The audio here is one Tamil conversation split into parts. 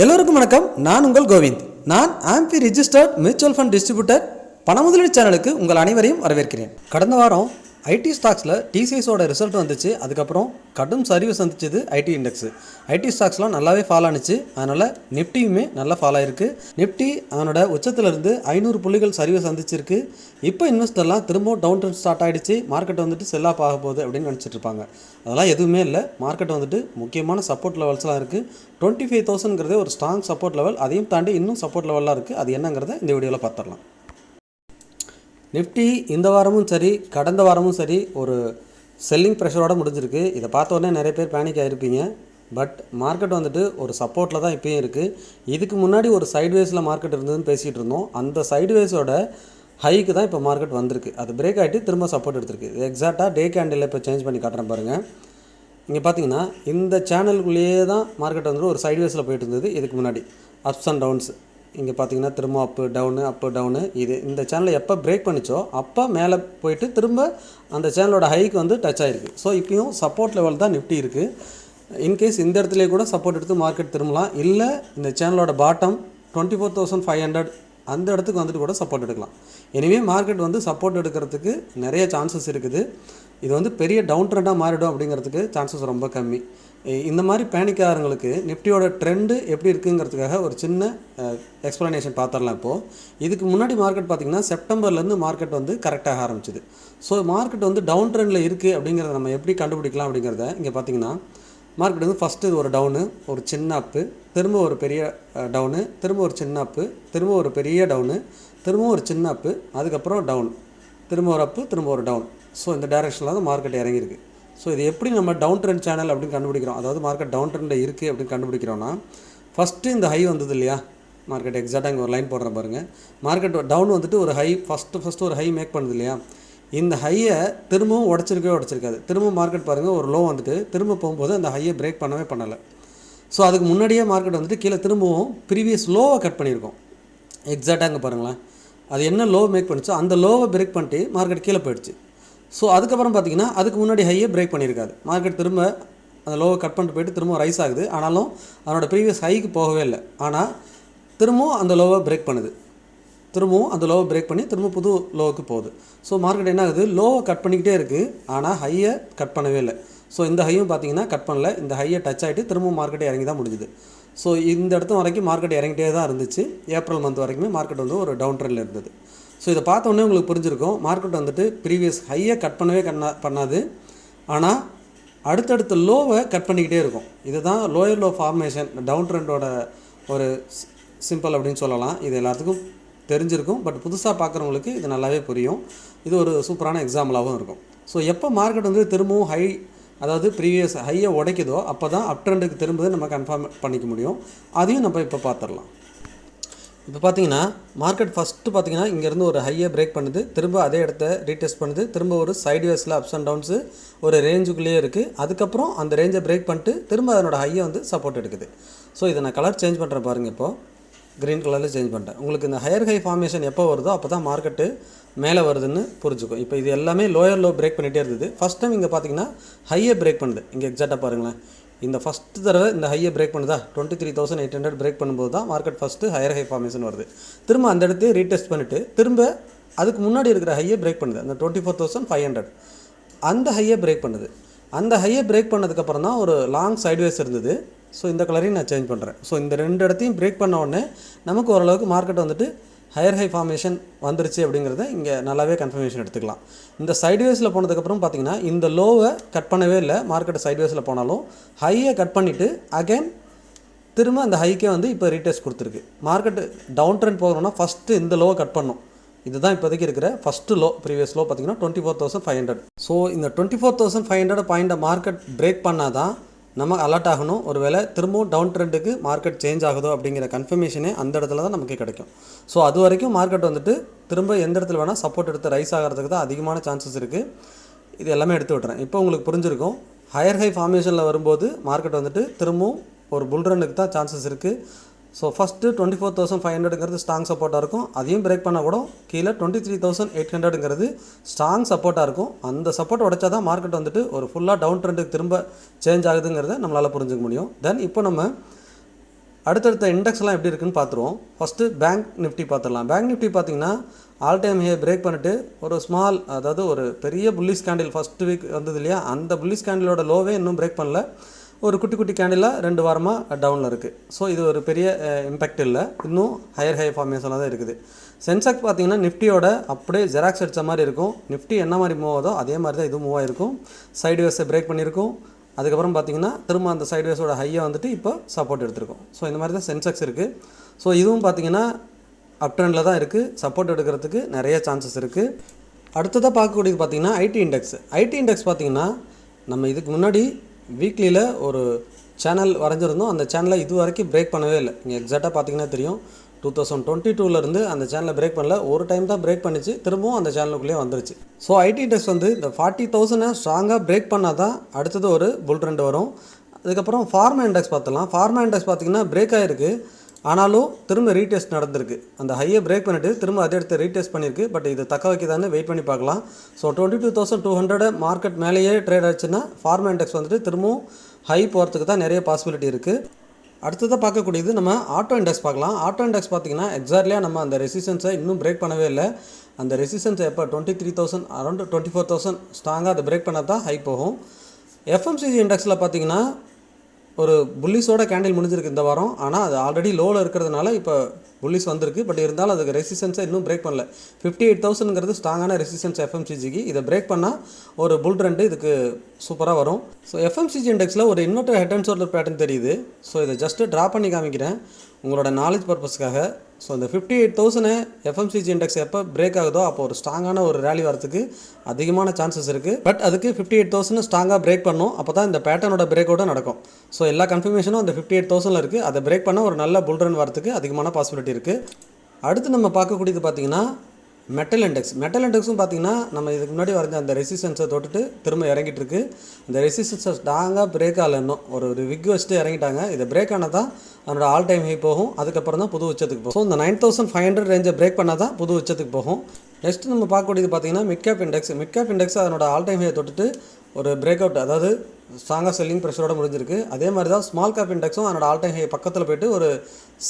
எல்லோருக்கும் வணக்கம். நான் உங்கள் கோவிந்த். நான் ஆம்பி ரிஜிஸ்டர்ட் மியூச்சுவல் ஃபண்ட் டிஸ்ட்ரிபியூட்டர் பண முதலீடு சேனலுக்கு உங்கள் அனைவரையும் வரவேற்கிறேன். கடந்த வாரம் ஐடி ஸ்டாக்ஸில் டிசிஎஸோட ரிசல்ட் வந்துச்சு. அதுக்கப்புறம் கடும் சரிவு சந்திச்சது ஐடி இண்டெக்ஸு. ஐடி ஸ்டாக்ஸ்லாம் நல்லாவே ஃபால் ஆனிச்சு. அதனால் நிஃப்டியுமே நல்லா ஃபால் ஆகிருக்கு. நிஃப்டி அவனோட உச்சத்திலிருந்து 500 புள்ளிகள் சரிவை சந்திச்சிருக்கு. இப்போ இன்வெஸ்டர்லாம் திரும்பவும் டவுன் ட்ரெண்ட் ஸ்டார்ட் ஆகிடுச்சு. மார்க்கெட் வந்துட்டு செல் ஆஃப் ஆக போகுது அப்படின்னு நினச்சிட்டு இருப்பாங்க. அதெல்லாம் எதுவுமே இல்லை. மார்க்கெட் வந்துட்டு முக்கியமான சப்போர்ட் லெவல்ஸ்லாம் இருக்குது. 25,000ங்கிறதே ஒரு ஸ்ட்ராங் சப்போர்ட் லெவல். அதையும் தாண்டி இன்னும் சப்போர்ட் லெவலாக இருக்குது. அது என்னங்கிறத இந்த வீடியோவில் பார்த்துடலாம். நிஃப்டி இந்த வாரமும் சரி கடந்த வாரமும் சரி ஒரு செல்லிங் ப்ரெஷரோடு முடிஞ்சிருக்கு. இதை பார்த்த உடனே நிறைய பேர் பேனிக் ஆகிருப்பீங்க. பட் மார்க்கெட் வந்துட்டு ஒரு சப்போர்ட்டில் தான் இப்போயும் இருக்குது. இதுக்கு முன்னாடி ஒரு சைட்வேஸில் மார்க்கெட் இருந்ததுன்னு பேசிகிட்டு இருந்தோம். அந்த சைட்வேஸோட ஹைக்கு தான் இப்போ மார்க்கெட் வந்திருக்கு. அது பிரேக் ஆகிட்டு திரும்ப சப்போர்ட் எடுத்திருக்கு. இது எக்ஸாக்டாக டே கேண்டில் இப்போ சேஞ்ச் பண்ணி காட்டுறேன் பாருங்கள். இங்கே பார்த்தீங்கன்னா இந்த சேனலுக்குள்ளேயே தான் மார்க்கெட் வந்துட்டு ஒரு சைட்வேஸில் போயிட்டு இருந்தது. இதுக்கு முன்னாடி அப்ஸ் அண்ட் டவுன்ஸ். இங்கே பார்த்தீங்கன்னா திரும்ப அப்பு டவுனு. இது இந்த சேனலை எப்போ பிரேக் பண்ணிச்சோ அப்போ மேலே போயிட்டு திரும்ப அந்த சேனலோட ஹைக்கு வந்து டச் ஆகிருக்கு. ஸோ இப்போயும் சப்போர்ட் லெவல் தான் நிஃப்டி இருக்குது. இன்கேஸ் இந்த இடத்துலேயே கூட சப்போர்ட் எடுத்து மார்க்கெட் திரும்பலாம். இல்லை இந்த சேனலோட பாட்டம் 24,500 அந்த இடத்துக்கு வந்துட்டு கூட சப்போர்ட் எடுக்கலாம். எனவே மார்க்கெட் வந்து சப்போர்ட் எடுக்கிறதுக்கு நிறைய சான்சஸ் இருக்குது. இது வந்து பெரிய டவுன் ட்ரெண்டாக மாறிடும் அப்படிங்கிறதுக்கு சான்சஸ் ரொம்ப கம்மி. இந்த மாதிரி பேனிக்காரங்களுக்கு நிஃப்டியோட ட்ரெண்டு எப்படி இருக்குங்கிறதுக்காக ஒரு சின்ன எக்ஸ்ப்ளனேஷன் பார்த்துடலாம். இப்போது இதுக்கு முன்னாடி மார்க்கெட் பார்த்திங்கன்னா செப்டம்பர்லேருந்து மார்க்கெட் வந்து கரெக்டாக ஆரம்பிச்சிது. ஸோ மார்க்கெட் வந்து டவுன் ட்ரெண்டில் இருக்குது அப்படிங்கிறத நம்ம எப்படி கண்டுபிடிக்கலாம் அப்படிங்கிறத இங்கே பார்த்திங்கன்னா மார்க்கெட் வந்து ஃபஸ்ட்டு ஒரு டவுனு, ஒரு சின்ன அப்பு, திரும்ப ஒரு பெரிய டவுனு, திரும்ப ஒரு சின்ன அப்பு, திரும்ப ஒரு பெரிய டவுனு, திரும்ப ஒரு சின்ன அப்பு, அதுக்கப்புறம் டவுன், திரும்ப ஒரு அப்பு, திரும்ப ஒரு டவுன். ஸோ இந்த டைரெக்ஷனில் தான் மார்க்கெட் இறங்கியிருக்கு. ஸோ இது எப்படி நம்ம டவுன் ட்ரெண்ட் சேனல் அப்படின்னு கண்டுபிடிக்கிறோம், அதாவது மார்க்கெட் டவுன் ட்ரெண்டில் இருக்குது அப்படின்னு கண்டுபிடிக்கிறோன்னா, ஃபஸ்ட்டு இந்த ஹை வந்தது இல்லையா, மார்க்கெட் எக்ஸாக்டாக இங்கே ஒரு லைன் போடுறேன் பாருங்கள். மார்க்கெட் டவுன் வந்துட்டு ஒரு ஹை ஃபஸ்ட்டு ஒரு ஹை மேக் பண்ணுது இல்லையா, இந்த ஹையை திரும்பவும் உடச்சிருக்காது. திரும்ப மார்க்கெட் பாருங்கள் ஒரு லோ வந்துட்டு திரும்ப போகும்போது அந்த ஹையை பிரேக் பண்ணவே பண்ணலை. ஸோ அதுக்கு முன்னாடியே மார்க்கெட் வந்துட்டு கீழே திரும்பவும் ப்ரீவியஸ் லோவை கட் பண்ணியிருக்கோம். எக்ஸாக்டாக அங்கே பாருங்களேன், அது என்ன லோ மேக் பண்ணிச்சோ அந்த லோவை பிரேக் பண்ணிட்டு மார்க்கெட் கீழே போயிடுச்சு. ஸோ அதுக்கப்புறம் பார்த்திங்கன்னா அதுக்கு முன்னாடி ஹையை பிரேக் பண்ணியிருக்காது. மார்க்கெட் திரும்ப அந்த லோவை கட் பண்ணிட்டு போயிட்டு திரும்ப ரைஸ் ஆகுது. ஆனாலும் அதனோட ப்ரீவியஸ் ஹைக்கு போகவே இல்லை. ஆனால் திரும்பவும் அந்த லோவை பிரேக் பண்ணுது. திரும்பவும் அந்த லோவை பிரேக் பண்ணி திரும்ப புது லோவுக்கு போகுது. ஸோ மார்க்கெட் என்ன ஆகுது, லோவை கட் பண்ணிக்கிட்டே இருக்குது. ஆனால் ஹையை கட் பண்ணவே இல்லை. ஸோ இந்த ஹையும் பார்த்திங்கன்னா கட் பண்ணல. இந்த ஹையை டச் ஆகிட்டு திரும்பவும் மார்க்கெட் இறங்கி தான் முடிஞ்சுது. ஸோ இந்த இடத்து வரைக்கும் மார்க்கெட் இறங்கிட்டே தான் இருந்துச்சு. ஏப்ரல் மந்த் வரைக்குமே மார்க்கெட் வந்து ஒரு டவுன் ட்ரெண்டில் இருந்தது. ஸோ இதை பார்த்தோன்னே உங்களுக்கு புரிஞ்சிருக்கும், மார்க்கெட் வந்துட்டு ப்ரீவியஸ் ஹையை கட் பண்ணவே பண்ணாது. ஆனால் அடுத்தடுத்த லோவை கட் பண்ணிக்கிட்டே இருக்கும். இதுதான் லோயர் லோ ஃபார்மேஷன் டவுன் ட்ரெண்டோட ஒரு சிம்பிள் அப்படின்னு சொல்லலாம். இது எல்லாத்துக்கும் தெரிஞ்சிருக்கும். பட் புதுசாக பார்க்குறவங்களுக்கு இது நல்லாவே புரியும். இது ஒரு சூப்பரான எக்ஸாம்பிளாகவும் இருக்கும். ஸோ எப்போ மார்க்கெட் வந்து திரும்பவும் ஹை, அதாவது ப்ரீவியஸ் ஹையை உடைக்குதோ அப்போ தான் அப் ட்ரெண்டுக்கு திரும்புது நம்ம கன்ஃபார்ம் பண்ணிக்க முடியும். அதையும் நம்ம இப்போ பார்த்துடலாம். இப்போ பார்த்தீங்கன்னா மார்க்கெட் ஃபஸ்ட்டு பார்த்தீங்கன்னா இங்கேருந்து ஒரு ஹையை பிரேக் பண்ணுது, திரும்ப அதே இடத்த ரீடெஸ்ட் பண்ணுது, திரும்ப ஒரு சைட்வேஸில் அப்ஸ் அண்ட் டவுன்ஸு ஒரு ரேஞ்சுக்குள்ளேயே இருக்குது. அதுக்கப்புறம் அந்த ரேஞ்சை பிரேக் பண்ணிட்டு திரும்ப அதனோட ஹையை வந்து சப்போர்ட் எடுக்குது. ஸோ இதை நான் கலர் சேஞ்ச் பண்ணுறேன் பாருங்கள். இப்போது க்ரீன் கலரில் சேஞ்ச் பண்ணிட்டேன். உங்களுக்கு இந்த ஹையர் ஹை ஃபார்மேஷன் எப்போ வருதோ அப்போ தான் மார்க்கெட்டு மேலே வருதுன்னு புரிஞ்சுக்கும். இப்போ இது எல்லாமே லோயர் லோ பிரேக் பண்ணிகிட்டே இருந்தது. ஃபஸ்ட் டைம் இங்கே பார்த்தீங்கன்னா ஹையை பிரேக் பண்ணுது. இங்கே எக்ஸாக்டாக பாருங்களேன், இந்த ஃபஸ்ட்டு தடவை இந்த ஹையை பிரேக் பண்ணுதா 23,800 பிரேக் பண்ணும்போது தான் market first higher high formation வருது. திரும்ப அந்த இடத்தையே ரீடெஸ்ட் பண்ணிவிட்டு திரும்ப அதுக்கு முன்னாடி இருக்கிற ஹையை பிரேக் பண்ணுது. அந்த 24,500 அந்த ஹையை பிரேக் பண்ணுது. அந்த ஹையை பிரேக் பண்ணதுக்கப்புறம் தான் ஒரு லாங் சைட்வேஸ் இருந்தது. ஸோ இந்த கலரையும் நான் சேஞ்ச் பண்ணுறேன். ஸோ இந்த ரெண்டு இடத்தையும் பிரேக் பண்ண உடனே நமக்கு ஓரளவுக்கு மார்க்கெட் வந்துட்டு ஹையர் ஹை ஃபார்மேஷன் வந்துருச்சு அப்படிங்கிறத இங்கே நல்லாவே கன்ஃபர்மேஷன் எடுத்துக்கலாம். இந்த சைட்வேஸில் போனதுக்கப்புறம் பார்த்திங்கன்னா இந்த லோவை கட் பண்ணவே இல்லை. மார்க்கெட் சைட்வேஸில் போனாலும் ஹையை கட் பண்ணிவிட்டு அகைன் திரும்ப அந்த ஹைக்கே வந்து இப்போ ரீடெஸ்ட் கொடுத்துருக்கு. மார்க்கெட் டவுன் ட்ரெண்ட் போகணும்னா ஃபஸ்ட்டு இந்த லோவை கட் பண்ணும். இதுதான் இப்போதைக்கு இருக்கிற ஃபஸ்ட்டு லோ. ப்ரீவியஸ் லோ பார்த்திங்கன்னா 24,500. ஸோ இந்த 24,500 பாயிண்ட்டை மார்க்கெட் பிரேக் பண்ணால் தான் நம்ம அலர்ட் ஆகணும். ஒரு வேளை திரும்பவும் டவுன் ட்ரெண்டுக்கு மார்க்கெட் சேஞ்ச் ஆகுதோ அப்படிங்கிற கன்ஃபர்மேஷனே அந்த இடத்துல தான் நமக்கு கிடைக்கும். ஸோ அது வரைக்கும் மார்க்கெட் வந்துட்டு திரும்ப எந்த இடத்துல வேணால் சப்போர்ட் எடுத்து ரைஸ் ஆகிறதுக்கு தான் அதிகமான சான்சஸ் இருக்குது. இது எல்லாமே எடுத்து விட்டுறேன். இப்போ உங்களுக்கு புரிஞ்சிருக்கும், ஹையர் ஹை ஃபார்மேஷனில் வரும்போது மார்க்கெட் வந்துட்டு திரும்பவும் ஒரு புல் ரன்னுக்கு தான் சான்சஸ் இருக்குது. ஸோ ஃபஸ்ட்டு 24,500ங்கிறது ஸ்ட்ராங் சப்போர்ட்டாக இருக்கும். அதையும் பிரேக் பண்ணால் கூட கீழே 23,800ங்கிறது ஸ்ட்ராங் சப்போர்ட்டாக இருக்கும். அந்த சப்போர்ட் உடைச்சா தான் மார்க்கெட் வந்துட்டு ஒரு ஃபுல்லாக டவுன் ட்ரெண்டுக்கு திரும்ப சேஞ்ச் ஆகுதுங்கிறத நம்மளால் புரிஞ்சுக்க முடியும். தென் இப்போ நம்ம அடுத்தடுத்த இண்டெக்ஸ்லாம் எப்படி இருக்குன்னு பார்த்துருவோம். ஃபஸ்ட்டு பேங்க் நிஃப்டி பார்த்துடலாம். பேங்க் நிஃப்டி பார்த்திங்கன்னா ஆல் டைம் ஹே பிரேக் பண்ணிட்டு ஒரு ஸ்மால், அதாவது ஒரு பெரிய புல்லிஷ் கேண்டில் ஃபஸ்ட்டு வீக் வந்தது இல்லையா, அந்த புல்லிஷ் கேண்டிலோட லோவே இன்னும் பிரேக் பண்ணல. ஒரு குட்டி குட்டி கேண்டிலாக 2 வாரமாக டவுனில் இருக்குது. ஸோ இது ஒரு பெரிய இம்பேக்ட் இல்லை, இன்னும் ஹையர் ஹை ஃபார்மேஷனில் தான் இருக்குது. சென்செக்ஸ் பார்த்திங்கன்னா நிஃப்டியோட அப்படியே ஜெராக்ஸ் அடித்த மாதிரி இருக்கும். நிஃப்டி என்ன மாதிரி மூவ் ஆகுதோ அதே மாதிரி தான் இது மூவ் ஆகிருக்கும். சைட்வேஸை பிரேக் பண்ணியிருக்கும். அதுக்கப்புறம் பார்த்திங்கன்னா திரும்ப அந்த சைட்வேஸோட ஹையை வந்துட்டு இப்போ சப்போர்ட் எடுத்திருக்கும். ஸோ இந்த மாதிரி தான் சென்செக்ஸ் இருக்குது. ஸோ இதுவும் பார்த்திங்கன்னா அப் ட்ரெண்டில் தான் இருக்குது. சப்போர்ட் எடுக்கிறதுக்கு நிறைய சான்சஸ் இருக்குது. அடுத்ததாக பார்க்கக்கூடியது பார்த்திங்கன்னா ஐடி இண்டெக்ஸ். ஐடி இண்டெக்ஸ் பார்த்திங்கன்னா நம்ம இதுக்கு முன்னாடி வீக்லியில் ஒரு சேனல் வரைஞ்சிருந்தோம். அந்த சேனலை இது வரைக்கும் பிரேக் பண்ணவே இல்லை. நீங்கள் எக்ஸாக்டாக பார்த்திங்கன்னா தெரியும், 2022 அந்த சேனலை பிரேக் பண்ணல. ஒரு டைம் தான் பிரேக் பண்ணிச்சு, திரும்பவும் அந்த சேனலுக்குள்ளேயே வந்துருச்சு. ஸோ ஐடி இண்டெக்ஸ் வந்து இந்த 40,000 ஸ்ட்ராங்காக பிரேக் பண்ணால் தான் அடுத்தது ஒரு புல் ட்ரெண்ட் வரும். அதுக்கப்புறம் ஃபார்மா இண்டெக்ஸ் பார்த்துலாம். ஃபார்மா இண்டெக்ஸ் பார்த்திங்கன்னா பிரேக் ஆகிருக்கு, ஆனாலும் திரும்ப ரீடெஸ்ட் நடந்திருக்கு. அந்த ஹையை பிரேக் பண்ணிவிட்டு திரும்ப அதே இடத்த ரீடெஸ்ட் பண்ணியிருக்கு. பட் இது தக்க வைக்கதானே வெயிட் பண்ணி பார்க்கலாம். ஸோ 22,200 மார்க்கெட் மேலேயே ட்ரேட் ஆச்சுன்னா ஃபார்மா இண்டெக்ஸ் வந்துட்டு திரும்பவும் ஹை போகிறதுக்கு தான் நிறைய பாசிபிலிட்டி இருக்குது. அடுத்ததாக பார்க்கக்கூடியது நம்ம ஆட்டோ இண்டெக்ஸ் பார்க்கலாம். ஆட்டோ இண்டெக்ஸ் பார்த்திங்கன்னா எக்ஸாக்ட்லியாக நம்ம அந்த ரெசிஸ்டன்ஸை இன்னும் பிரேக் பண்ணவே இல்லை. அந்த ரெசிஸ்டன்ஸை எப்போ 23,000 அரௌண்ட் 24,000 ஸ்ட்ராங்காக அதை பிரேக் பண்ணால் தான் ஹை போகும். எஃப்எம்சிஜி இண்டெக்ஸில் பார்த்திங்கன்னா ஒரு புல்லிஸோட கேண்டில் முடிஞ்சிருக்கு இந்த வாரம். ஆனால் அது ஆல்ரெடி லோவில் இருக்கிறதுனால இப்போ புல்லிஸ் வந்திருக்கு. பட் இருந்தாலும் அதுக்கு ரெசிஸ்டன்ஸை இன்னும் பிரேக் பண்ணல. 58,000ங்கிறது ஸ்ட்ராங்கான ரெசிஸ்டன்ஸ் எஃப்எம்சிஜிக்கு. இதை பிரேக் பண்ணால் ஒரு புல் ட்ரெண்டு இதுக்கு சூப்பராக வரும். ஸோ எஃப்எம்சிஜி இண்டெக்ஸில் ஒரு inverter head and shoulder pattern தெரியுது. ஸோ இதை ஜஸ்ட்டு ட்ரா பண்ணி காமிக்கிறேன் உங்களோட நாலேஜ் பர்பஸ்க்காக. ஸோ இந்த 58,000 எஃப்எம்சிஜி இண்டெக்ஸ் எப்போ பிரேக் ஆகுதோ அப்போ ஒரு ஸ்ட்ராங்கான ஒரு ரேலி வரதுக்கு அதிகமான சான்சஸ் இருக்குது. பட் அதுக்கு 58,000 ஸ்ட்ராங்காக பிரேக் பண்ணும். அப்போ தான் இந்த பேட்டர்னோட பிரேக்கோட நடக்கும். ஸோ எல்லா கன்ஃபர்மேஷனும் அந்த 58,000 இருக்குது. அதை பிரேக் பண்ணால் ஒரு நல்ல புல் ரன் வரதுக்கு அதிகமான பாசிபிலிட்டி இருக்குது. அடுத்து நம்ம பார்க்கக்கூடியது பார்த்திங்கன்னா மெட்டல் இண்டெக்ஸ். மெட்டல் இண்டெக்ஸும் பார்த்திங்கன்னா நம்ம இதுக்கு முன்னாடி வரைஞ்ச அந்த ரெசிஸ்டன்ஸை தொட்டுட்டு திரும்ப இறங்கிட்டு இருக்கு. அந்த ரெசிஸ்டன்ஸை ஸ்ட்ராங்காக பிரேக் ஆகல, இன்னும் ஒரு விக் வச்சுட்டு இறங்கிட்டாங்க. இதை பிரேக் ஆனால் தான் அதனோட ஆல் டைம் ஹை போகும். அதுக்கப்புறம் தான் புது உச்சத்துக்கு போகும். ஸோ இந்த 9,500 ரேஞ்சை பிரேக் பண்ணால் தான் புது உச்சத்துக்கு போகும். நெக்ஸ்ட் நம்ம பார்க்கக்கூடியது பார்த்திங்கன்னா mid cap index. Mid cap index அதனோட ஆல் டைம் ஹையை தொட்டுட்டு ஒரு பிரேக் அவுட், அதாவது ஸ்ட்ராங்காக செல்லிங் ப்ரெஷரோடு முடிஞ்சிருக்கு. அதே மாதிரி தான் ஸ்மால் கேப் இண்டெக்ஸும் அதனோட ஆல் டைம் ஹை பக்கத்தில் போய்ட்டு ஒரு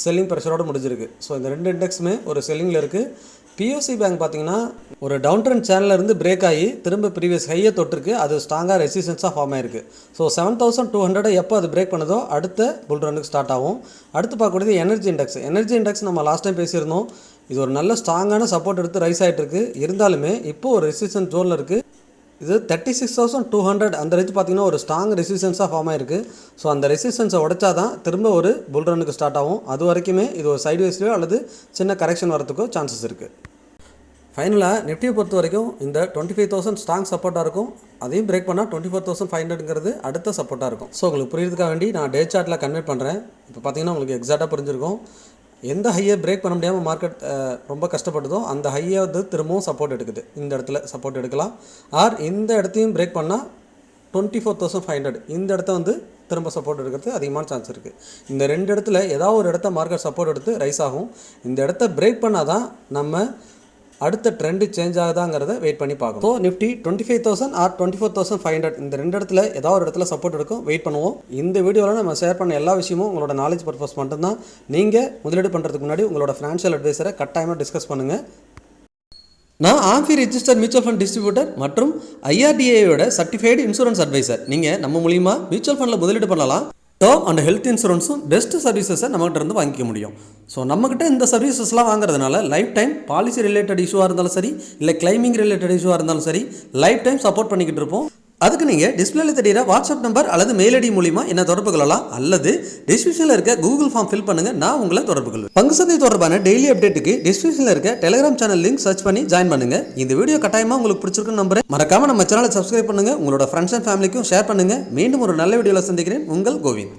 செல்லிங் ப்ரெஷரோடு முடிஞ்சிருக்கு. ஸோ இந்த 2 இண்டெக்ஸுமே ஒரு செல்லிங்கில் இருக்குது. பிஓசி பேங்க் பார்த்திங்கன்னா ஒரு டவுன் ட்ரெண்ட் சேனலில் இருந்து பிரேக் ஆகி திரும்ப ப்ரீவியஸ் ஹையை தொட்டிருக்கு. அது ஸ்ட்ராங்காக ரெசிஸ்டன்ஸாக ஃபார்ம் ஆயிருக்கு. ஸோ 7,200 எப்போ அது பிரேக் பண்ணதோ அடுத்த புல் ரன்னுக்கு ஸ்டார்ட் ஆகும். அடுத்து பார்க்கக்கூடியது எனர்ஜி இண்டெக்ஸ். எனர்ஜி இண்டெக்ஸ் நம்ம லாஸ்ட் டைம் பேசியிருந்தோம். இது ஒரு நல்ல ஸ்ட்ராங்கான சப்போர்ட் எடுத்து ரைஸ் ஆகிட்டு இருக்குது. இருந்தாலுமே இப்போது ஒரு ரெசிஸ்டன்ஸ் ஜோனில் இருக்குது. இது 36,200 அந்த ரேஞ்ச் பார்த்திங்கன்னா ஒரு ஸ்ட்ராங் ரெசிஸ்டன்ஸாக ஃபார்ம் ஆயிருக்கு. ஸோ அந்த ரெசிஸ்டன்ஸை உடைச்சா தான் திரும்ப ஒரு புல் ரன்னுக்கு ஸ்டார்ட் ஆகும். அது வரைக்குமே இது ஒரு சைட்வேஸ்லையோ அல்லது சின்ன கரெக்ஷன் வரதுக்கோ சான்சஸ் இருக்குது. ஃபைனலாக நிஃப்டியை பொறுத்த வரைக்கும் இந்த 25,000 ஸ்ட்ராங் சப்போர்ட்டாக இருக்கும். அதையும் பிரேக் பண்ணால் 24,500ங்கிறது அடுத்த சப்போர்ட்டாக இருக்கும். ஸோ உங்களுக்கு புரியுறதுக்காக வேண்டி நான் டே சார்ட்டில் கன்வெர்ட் பண்ணுறேன். இப்போ பார்த்திங்கன்னா உங்களுக்கு எக்ஸாக்டாக புரிஞ்சிருக்கும். எந்த ஹையை பிரேக் பண்ண முடியாமல் மார்க்கெட் ரொம்ப கஷ்டப்பட்டதோ அந்த ஹையை வந்து திரும்பவும் சப்போர்ட் எடுக்குது. இந்த இடத்துல சப்போர்ட் எடுக்கலாம். ஆர் இந்த இடத்தையும் பிரேக் பண்ணால் 24,500 இந்த இடத்த வந்து திரும்ப சப்போர்ட் எடுக்கிறது அதிகமான சான்ஸ் இருக்குது. இந்த 2 இடத்துல ஏதாவது ஒரு இடத்த மார்க்கெட் சப்போர்ட் எடுத்து ரைஸ் ஆகும். இந்த இடத்த பிரேக் பண்ணால் தான் நம்ம அடுத்த ட்ரெண்டு சேஞ்ச் ஆகுதாங்கிறத வெயிட் பண்ணி பார்க்கணும். ஸோ நிஃப்டி 25,000 ஆர் 24,500 இந்த 2 இடத்துல ஏதாவது ஒரு இடத்துல சப்போர்ட் எடுக்கும். வெயிட் பண்ணுவோம். இந்த வீடியோவில் நம்ம ஷேர் பண்ண எல்லா விஷயமும் உங்களோட நாலேஜ் பர்பஸ் மட்டும்தான். நீங்கள் முதலீடு பண்ணுறதுக்கு முன்னாடி உங்களோட ஃபினான்ஷியல் அட்வைசரை கட்டாயமாக டிஸ்கஸ் பண்ணுங்கள். நான் ஆம்பி ரெஜிஸ்டர்ட் மியூச்சுவல் ஃபண்ட் டிஸ்ட்ரிபியூட்டர் மற்றும் IRDAயோட சர்டிஃபைடு இன்சூரன்ஸ் அட்வைசர். நீங்கள் நம்ம மூலிமா மியூச்சுவல் ஃபண்டில் முதலீடு பண்ணலாம். டேர்ம் அண்ட் ஹெல்த் இன்சூரன்ஸும் பெஸ்ட் சர்வீசஸை நம்மகிட்ட இருந்து வாங்கிக்க முடியும். ஸோ நம்மக்கிட்ட இந்த சர்வீசஸ்லாம் வாங்குறதுனால லைஃப் டைம் பாலிசி ரிலேட்டட் இஷ்யூவாக இருந்தாலும் சரி, இல்லை கிளைமிங் ரிலேட்டட் இஷ்யூவாக இருந்தாலும் சரி, லைஃப் டைம் சப்போர்ட் பண்ணிக்கிட்டு இருப்போம். அதுக்கு நீங்கள் டிஸ்பிளேல தெரியிற வாட்ஸ்அப் நம்பர் அல்லது மெயில் ஐடி மூலிமா என்ன தொடர்பு கொள்ளலாம். அல்லது டிஸ்கிரிப்ஷனில் இருக்க கூகுள் ஃபார்ம் ஃபில் பண்ணுங்கள், நான் உங்களை தொடர்பு கொள்வேன். பங்கு சந்தை தொடர்பான டெய்லி அப்டேட்டுக்கு டிஸ்கிரிப்ஷனில் இருக்க டெலிகிராம் சேனல் லிங்க் சர்ச் பண்ணி ஜாயின் பண்ணுங்கள். இந்த வீடியோ கட்டாயமாக உங்களுக்கு பிடிச்சிருக்குன்னு நம்புறேன். மறக்காமல் நம்ம சேனலை சப்ஸ்கிரைப் பண்ணுங்கள். உங்களோட ஃப்ரெண்ட்ஸ் அண்ட் ஃபேமிலிக்கும் ஷேர் பண்ணுங்கள். மீண்டும் ஒரு நல்ல வீடியோவில் சந்திக்கிறேன். உங்கள் கோவிந்த்.